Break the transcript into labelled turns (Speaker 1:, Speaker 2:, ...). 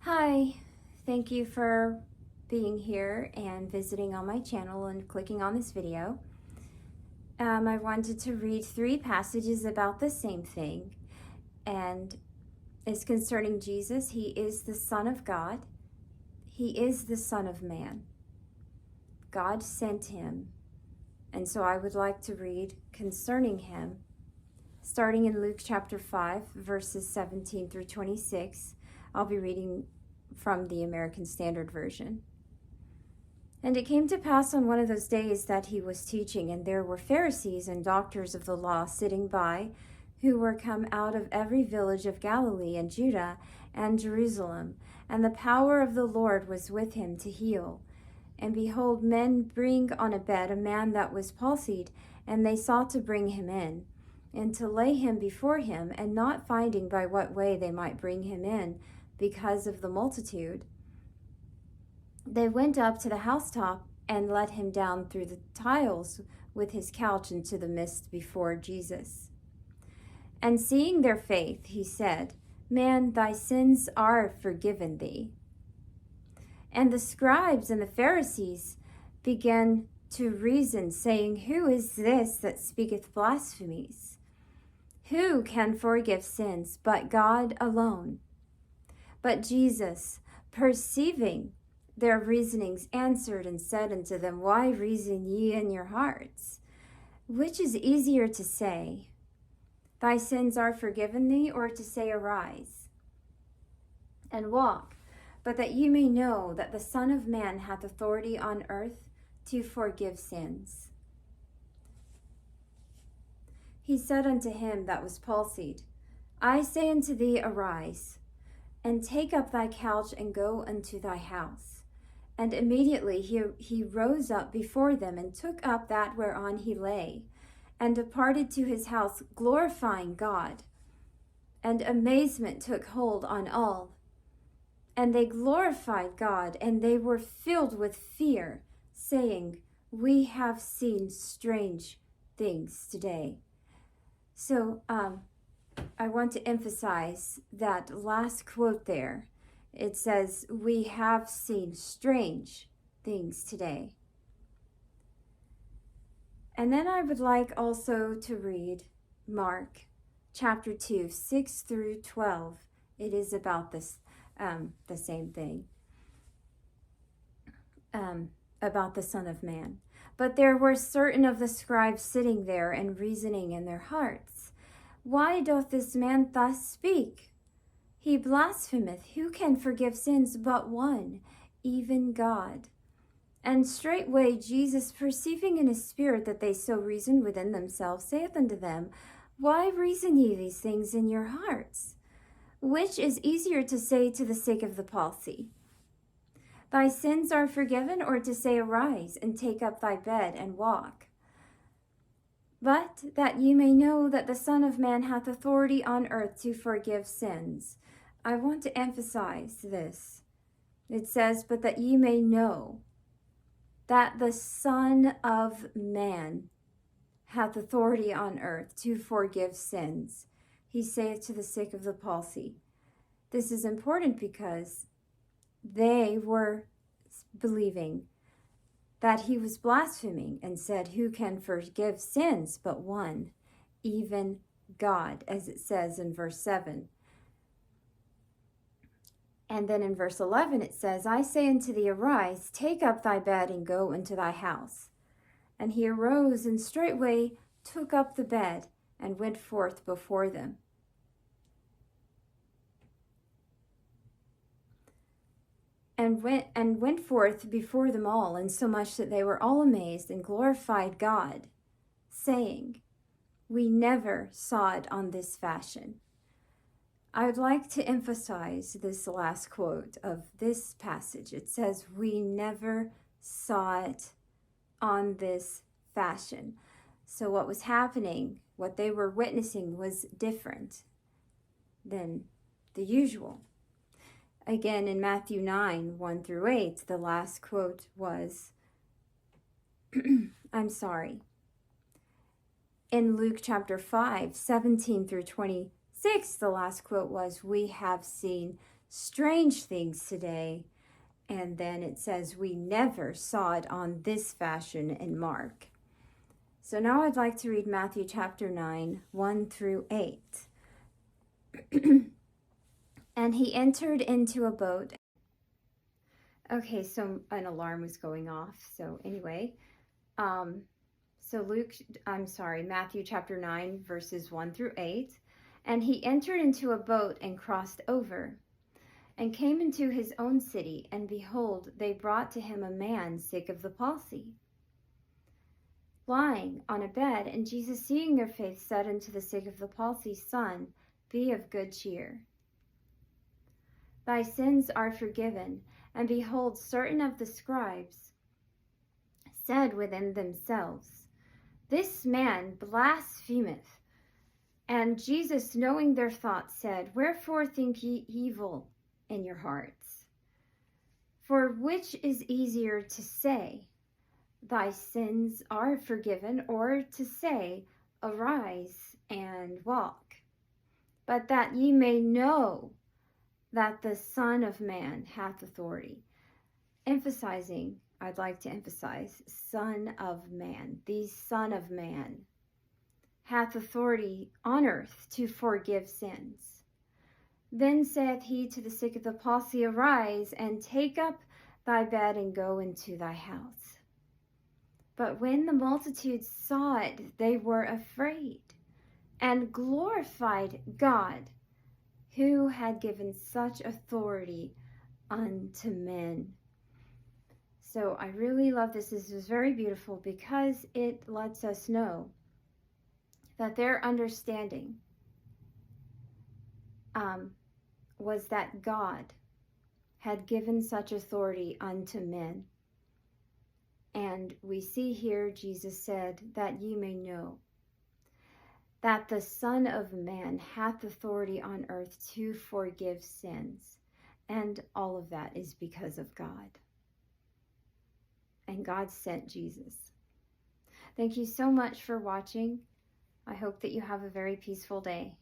Speaker 1: Hi, thank you for being here and visiting on my channel and clicking on this video. I wanted to read 3 passages about the same thing, and it's concerning Jesus. He is the Son of God. He is the Son of Man. God sent him, and so I would like to read concerning him, starting in Luke chapter 5, verses 17 through 26. I'll be reading from the American Standard Version. And it came to pass on one of those days that he was teaching, and there were Pharisees and doctors of the law sitting by, who were come out of every village of Galilee and Judah and Jerusalem. And the power of the Lord was with him to heal. And behold, men bring on a bed a man that was palsied, and they sought to bring him in, and to lay him before him, and not finding by what way they might bring him in, because of the multitude, they went up to the housetop and let him down through the tiles with his couch into the midst before Jesus. And seeing their faith, he said, Man, thy sins are forgiven thee. And the scribes and the Pharisees began to reason, saying, Who is this that speaketh blasphemies? Who can forgive sins but God alone? But Jesus, perceiving their reasonings, answered and said unto them, Why reason ye in your hearts? Which is easier to say, Thy sins are forgiven thee, or to say, Arise and walk? But that ye may know that the Son of Man hath authority on earth to forgive sins. He said unto him that was palsied, I say unto thee, Arise, and take up thy couch, and go unto thy house. And immediately he rose up before them, and took up that whereon he lay, and departed to his house, glorifying God. And amazement took hold on all. And they glorified God, and they were filled with fear, saying, We have seen strange things today. So, I want to emphasize that last quote there. It says, We have seen strange things today. And then I would like also to read Mark chapter 2, 6 through 12. It is about this, the same thing, about the Son of Man. But there were certain of the scribes sitting there and reasoning in their hearts, Why doth this man thus speak? He blasphemeth. Who can forgive sins but one, even God? And straightway Jesus, perceiving in his spirit that they so reasoned within themselves, saith unto them, Why reason ye these things in your hearts? Which is easier to say to the sick of the palsy, Thy sins are forgiven, or to say, Arise, and take up thy bed, and walk? But that ye may know that the Son of Man hath authority on earth to forgive sins. I want to emphasize this. It says, But that ye may know that the Son of Man hath authority on earth to forgive sins. He saith to the sick of the palsy. This is important because they were believing that he was blaspheming and said, Who can forgive sins but one, even God, as it says in verse 7. And then in verse 11 it says, I say unto thee, Arise, take up thy bed, and go into thy house. And he arose, and straightway took up the bed, and went forth before them. And went forth before them all, insomuch that they were all amazed, and glorified God, saying, We never saw it on this fashion. I would like to emphasize this last quote of this passage. It says, We never saw it on this fashion. So what was happening, what they were witnessing, was different than the usual. Again, in Matthew 9, 1 through 8, the last quote was, I'm sorry. In Luke chapter 5, 17 through 26, the last quote was, We have seen strange things today. And then it says, we never saw it on this fashion in Mark. So now I'd like to read Matthew chapter 9, 1 through 8. And he entered into a boat. Okay, so an alarm was going off. So anyway, Matthew chapter 9, verses 1 through 8. And he entered into a boat and crossed over, and came into his own city, and behold, they brought to him a man sick of the palsy, lying on a bed. And Jesus, seeing their faith, said unto the sick of the palsy, Son, be of good cheer. Thy sins are forgiven. And behold, certain of the scribes said within themselves, This man blasphemeth. And Jesus, knowing their thoughts, said, Wherefore think ye evil in your hearts? For which is easier to say, Thy sins are forgiven, or to say, Arise and walk? But that ye may know that the Son of Man hath authority. I'd like to emphasize, Son of Man. The Son of Man hath authority on earth to forgive sins. Then saith he to the sick of the palsy, Arise, and take up thy bed, and go into thy house. But when the multitude saw it, they were afraid, and glorified God, who had given such authority unto men. So I really love this. This is very beautiful because it lets us know that their understanding was that God had given such authority unto men. And we see here Jesus said, that ye may know that the Son of Man hath authority on earth to forgive sins. And all of that is because of God. And God sent Jesus. Thank you so much for watching. I hope that you have a very peaceful day.